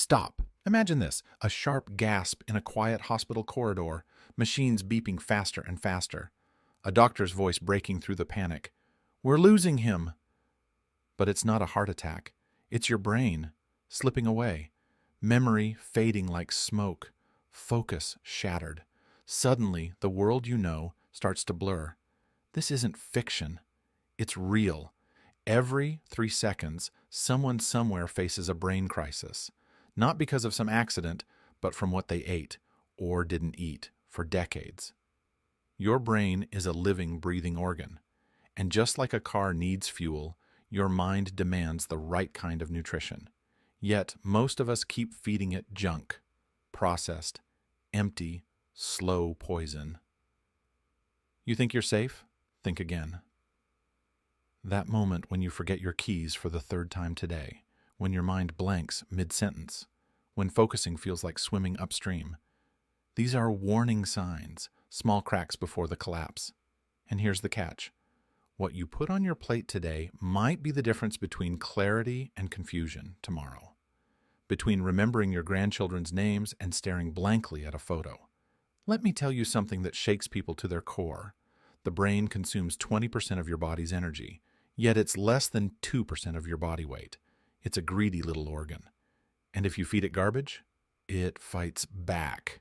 Stop. Imagine this, a sharp gasp in a quiet hospital corridor, machines beeping faster and faster, a doctor's voice breaking through the panic. We're losing him. But it's not a heart attack. It's your brain, slipping away, memory fading like smoke, focus shattered. Suddenly, the world you know starts to blur. This isn't fiction. It's real. Every 3 seconds, someone somewhere faces a brain crisis. Not because of some accident, but from what they ate or didn't eat for decades. Your brain is a living, breathing organ. And just like a car needs fuel, your mind demands the right kind of nutrition. Yet, most of us keep feeding it junk, processed, empty, slow poison. You think you're safe? Think again. That moment when you forget your keys for the third time today, when your mind blanks mid-sentence, when focusing feels like swimming upstream. These are warning signs, small cracks before the collapse. And here's the catch. What you put on your plate today might be the difference between clarity and confusion tomorrow, between remembering your grandchildren's names and staring blankly at a photo. Let me tell you something that shakes people to their core. The brain consumes 20% of your body's energy, yet it's less than 2% of your body weight. It's a greedy little organ. And if you feed it garbage, it fights back.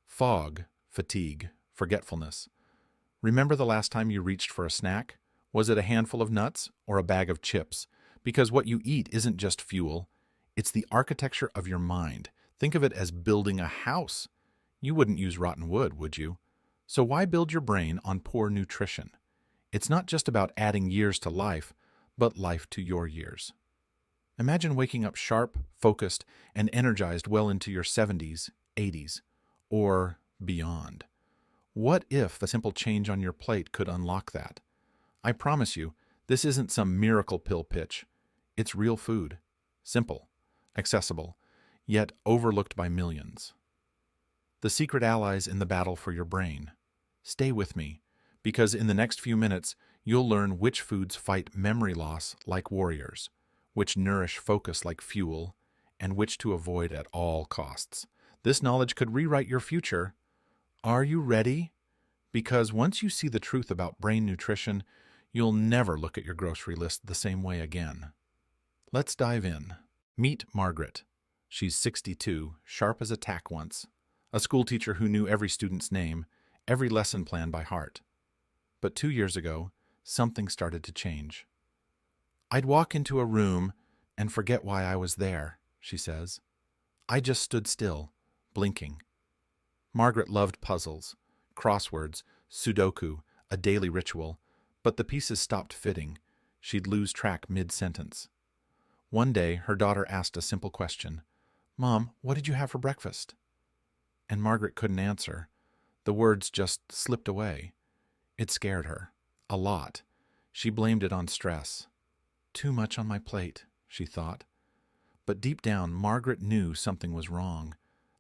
Fog, fatigue, forgetfulness. Remember the last time you reached for a snack? Was it a handful of nuts or a bag of chips? Because what you eat isn't just fuel, it's the architecture of your mind. Think of it as building a house. You wouldn't use rotten wood, would you? So why build your brain on poor nutrition? It's not just about adding years to life, but life to your years. Imagine waking up sharp, focused, and energized well into your 70s, 80s, or beyond. What if a simple change on your plate could unlock that? I promise you, this isn't some miracle pill pitch. It's real food. Simple, accessible, yet overlooked by millions. The secret allies in the battle for your brain. Stay with me, because in the next few minutes, you'll learn which foods fight memory loss like warriors, which nourish focus like fuel, and which to avoid at all costs. This knowledge could rewrite your future. Are you ready? Because once you see the truth about brain nutrition, you'll never look at your grocery list the same way again. Let's dive in. Meet Margaret. She's 62, sharp as a tack once, a schoolteacher who knew every student's name, every lesson plan by heart. But 2 years ago, something started to change. I'd walk into a room and forget why I was there, she says. I just stood still, blinking. Margaret loved puzzles, crosswords, Sudoku, a daily ritual, but the pieces stopped fitting. She'd lose track mid-sentence. One day, her daughter asked a simple question. Mom, what did you have for breakfast? And Margaret couldn't answer. The words just slipped away. It scared her. A lot. She blamed it on stress. Too much on my plate, she thought. But deep down, Margaret knew something was wrong.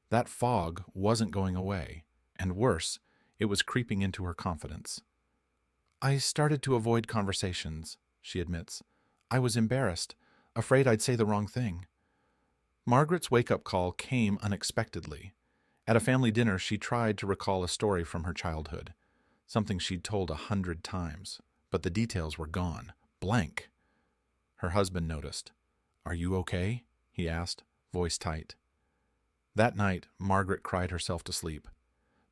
That fog wasn't going away. And worse, it was creeping into her confidence. I started to avoid conversations, she admits. I was embarrassed, afraid I'd say the wrong thing. Margaret's wake-up call came unexpectedly. At a family dinner, she tried to recall a story from her childhood, something she'd told 100 times, but the details were gone, blank. Her husband noticed. Are you okay? He asked, voice tight. That night, Margaret cried herself to sleep.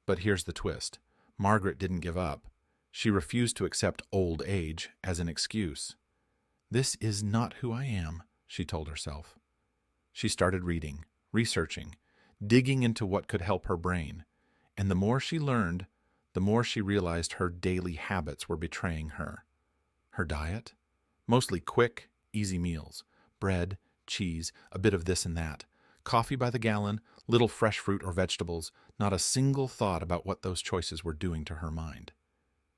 But here's the twist. Margaret didn't give up. She refused to accept old age as an excuse. This is not who I am, she told herself. She started reading, researching, digging into what could help her brain. And the more she learned, the more she realized her daily habits were betraying her. Her diet? Mostly quick, easy meals. Bread, cheese, a bit of this and that. Coffee by the gallon, little fresh fruit or vegetables, not a single thought about what those choices were doing to her mind.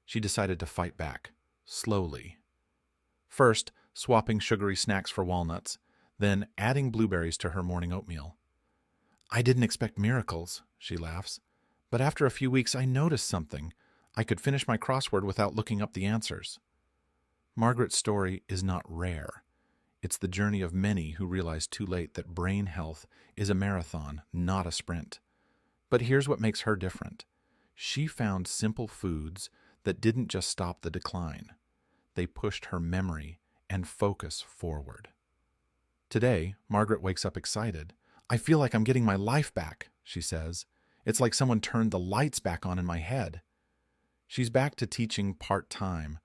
She decided to fight back, slowly. First, swapping sugary snacks for walnuts, then adding blueberries to her morning oatmeal. I didn't expect miracles, she laughs, but after a few weeks I noticed something. I could finish my crossword without looking up the answers. Margaret's story is not rare. It's the journey of many who realize too late that brain health is a marathon, not a sprint. But here's what makes her different. She found simple foods that didn't just stop the decline. They pushed her memory and focus forward. Today, Margaret wakes up excited. I feel like I'm getting my life back, she says. It's like someone turned the lights back on in my head. She's back to teaching part-time,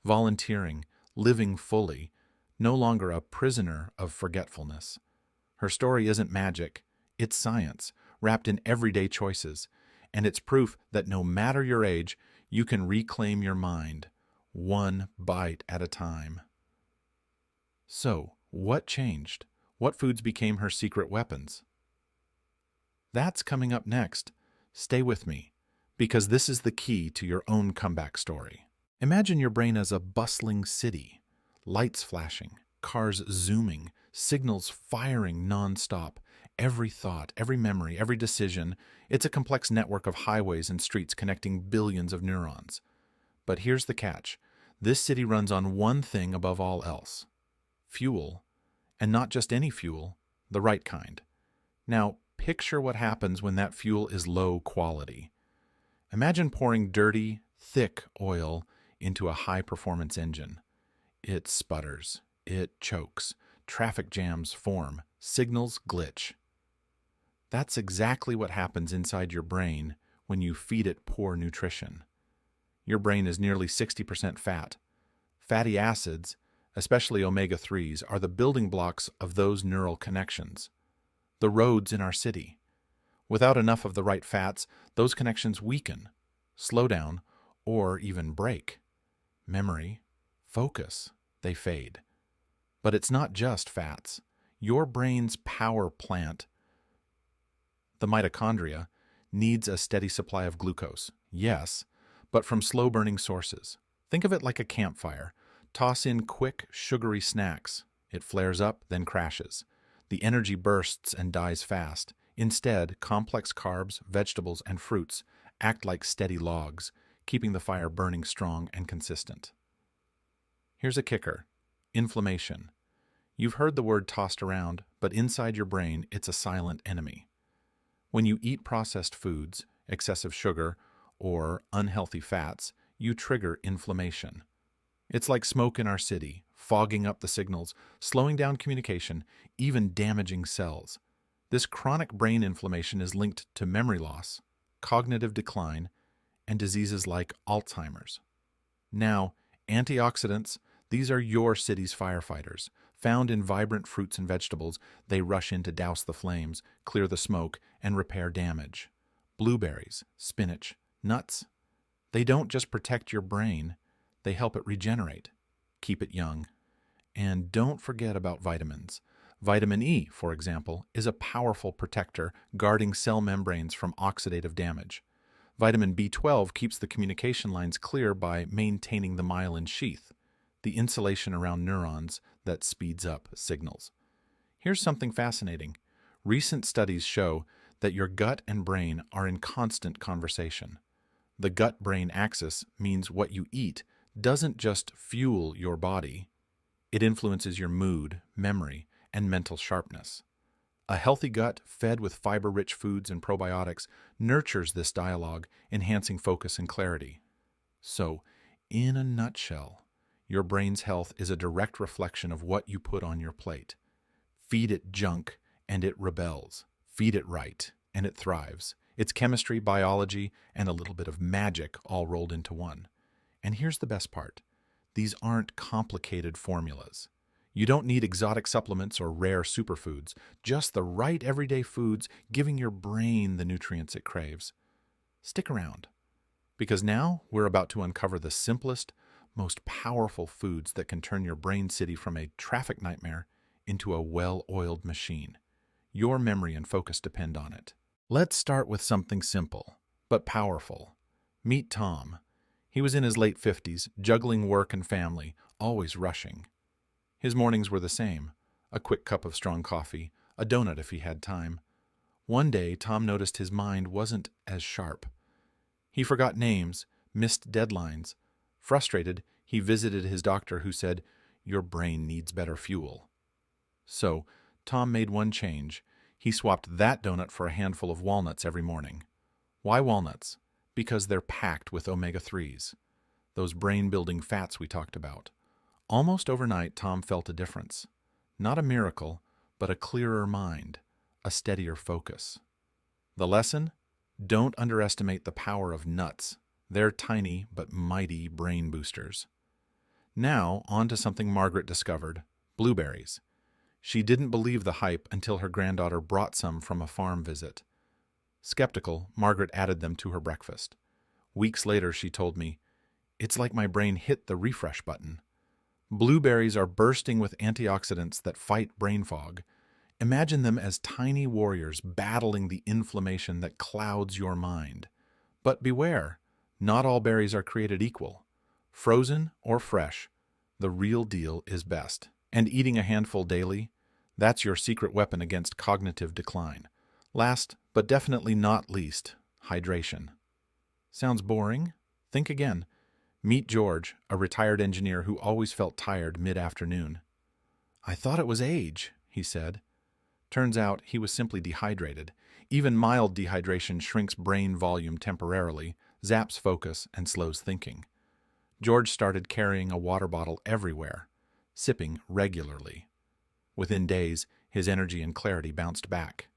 volunteering, living fully, no longer a prisoner of forgetfulness. Her story isn't magic, it's science, wrapped in everyday choices, and it's proof that no matter your age, you can reclaim your mind, one bite at a time. So, what changed? What foods became her secret weapons? That's coming up next. Stay with me, because this is the key to your own comeback story. Imagine your brain as a bustling city, lights flashing, cars zooming, signals firing non-stop. Every thought, every memory, every decision, it's a complex network of highways and streets connecting billions of neurons. But here's the catch. This city runs on one thing above all else: fuel, and not just any fuel, the right kind. Now, picture what happens when that fuel is low quality. Imagine pouring dirty, thick oil into a high-performance engine. It sputters, it chokes, traffic jams form, signals glitch. That's exactly what happens inside your brain when you feed it poor nutrition. Your brain is nearly 60% fat. Fatty acids, especially omega-3s, are the building blocks of those neural connections, the roads in our city. Without enough of the right fats, those connections weaken, slow down, or even break. Memory, focus, they fade. But it's not just fats. Your brain's power plant, the mitochondria, needs a steady supply of glucose, yes, but from slow-burning sources. Think of it like a campfire. Toss in quick, sugary snacks. It flares up, then crashes. The energy bursts and dies fast. Instead, complex carbs, vegetables, and fruits act like steady logs, keeping the fire burning strong and consistent. Here's a kicker: inflammation. You've heard the word tossed around, but inside your brain, it's a silent enemy. When you eat processed foods, excessive sugar, or unhealthy fats, you trigger inflammation. It's like smoke in our city, fogging up the signals, slowing down communication, even damaging cells. This chronic brain inflammation is linked to memory loss, cognitive decline, and diseases like Alzheimer's. Now, antioxidants, these are your city's firefighters. Found in vibrant fruits and vegetables, they rush in to douse the flames, clear the smoke, and repair damage. Blueberries, spinach, nuts, they don't just protect your brain, they help it regenerate, keep it young. And don't forget about vitamins. Vitamin E, for example, is a powerful protector guarding cell membranes from oxidative damage. Vitamin B12 keeps the communication lines clear by maintaining the myelin sheath, the insulation around neurons that speeds up signals. Here's something fascinating. Recent studies show that your gut and brain are in constant conversation. The gut-brain axis means what you eat doesn't just fuel your body, it influences your mood, memory, and mental sharpness. A healthy gut fed with fiber-rich foods and probiotics nurtures this dialogue, enhancing focus and clarity. So, in a nutshell, your brain's health is a direct reflection of what you put on your plate. Feed it junk, and it rebels. Feed it right, and it thrives. It's chemistry, biology, and a little bit of magic all rolled into one. And here's the best part. These aren't complicated formulas. You don't need exotic supplements or rare superfoods, just the right everyday foods giving your brain the nutrients it craves. Stick around, because now we're about to uncover the simplest, most powerful foods that can turn your brain city from a traffic nightmare into a well-oiled machine. Your memory and focus depend on it. Let's start with something simple, but powerful. Meet Tom. He was in his late 50s, juggling work and family, always rushing. His mornings were the same: a quick cup of strong coffee, a donut if he had time. One day, Tom noticed his mind wasn't as sharp. He forgot names, missed deadlines. Frustrated, he visited his doctor, who said, "Your brain needs better fuel." So, Tom made one change. He swapped that donut for a handful of walnuts every morning. Why walnuts? Because they're packed with omega-3s, those brain-building fats we talked about. Almost overnight, Tom felt a difference. Not a miracle, but a clearer mind, a steadier focus. The lesson? Don't underestimate the power of nuts. They're tiny but mighty brain boosters. Now, on to something Margaret discovered: blueberries. She didn't believe the hype until her granddaughter brought some from a farm visit. Skeptical, Margaret added them to her breakfast. Weeks later, she told me, "It's like my brain hit the refresh button." Blueberries are bursting with antioxidants that fight brain fog. Imagine them as tiny warriors battling the inflammation that clouds your mind. But beware, not all berries are created equal. Frozen or fresh, the real deal is best. And eating a handful daily, that's your secret weapon against cognitive decline. Last, but definitely not least, hydration. Sounds boring? Think again. Meet George, a retired engineer who always felt tired mid-afternoon. "I thought it was age," he said. Turns out he was simply dehydrated. Even mild dehydration shrinks brain volume temporarily, zaps focus, and slows thinking. George started carrying a water bottle everywhere, sipping regularly. Within days, his energy and clarity bounced back.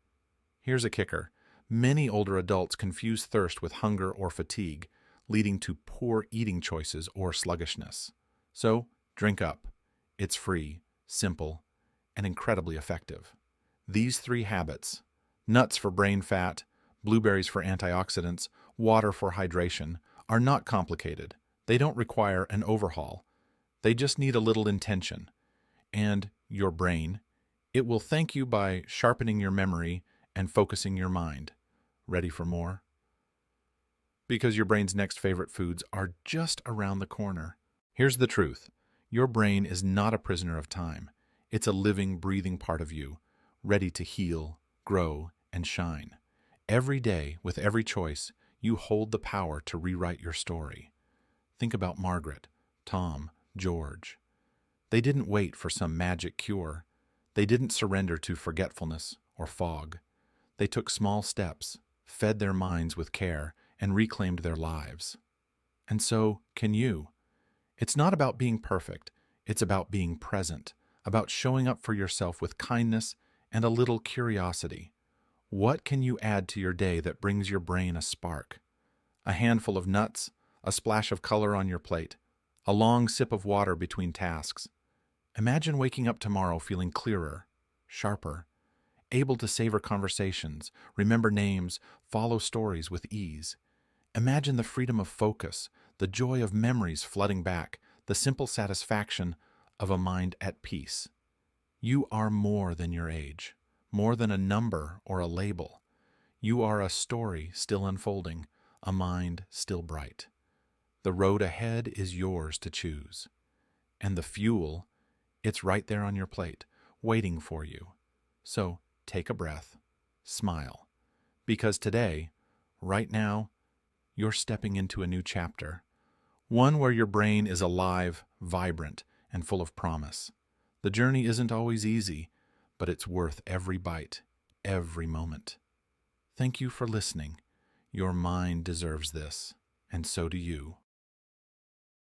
Here's a kicker. Many older adults confuse thirst with hunger or fatigue, leading to poor eating choices or sluggishness. So, drink up. It's free, simple, and incredibly effective. These 3 habits, nuts for brain fat, blueberries for antioxidants, water for hydration, are not complicated. They don't require an overhaul. They just need a little intention. And your brain, it will thank you by sharpening your memory and focusing your mind. Ready for more? Because your brain's next favorite foods are just around the corner. Here's the truth. Your brain is not a prisoner of time. It's a living, breathing part of you, ready to heal, grow, and shine. Every day, with every choice, you hold the power to rewrite your story. Think about Margaret, Tom, George. They didn't wait for some magic cure. They didn't surrender to forgetfulness or fog. They took small steps, fed their minds with care, and reclaimed their lives. And so can you. It's not about being perfect. It's about being present, about showing up for yourself with kindness and a little curiosity. What can you add to your day that brings your brain a spark? A handful of nuts, a splash of color on your plate, a long sip of water between tasks. Imagine waking up tomorrow feeling clearer, sharper, able to savor conversations, remember names, follow stories with ease. Imagine the freedom of focus, the joy of memories flooding back, the simple satisfaction of a mind at peace. You are more than your age, more than a number or a label. You are a story still unfolding, a mind still bright. The road ahead is yours to choose. And the fuel, it's right there on your plate, waiting for you. So take a breath, smile. Because today, right now, you're stepping into a new chapter. One where your brain is alive, vibrant, and full of promise. The journey isn't always easy, but it's worth every bite, every moment. Thank you for listening. Your mind deserves this, and so do you.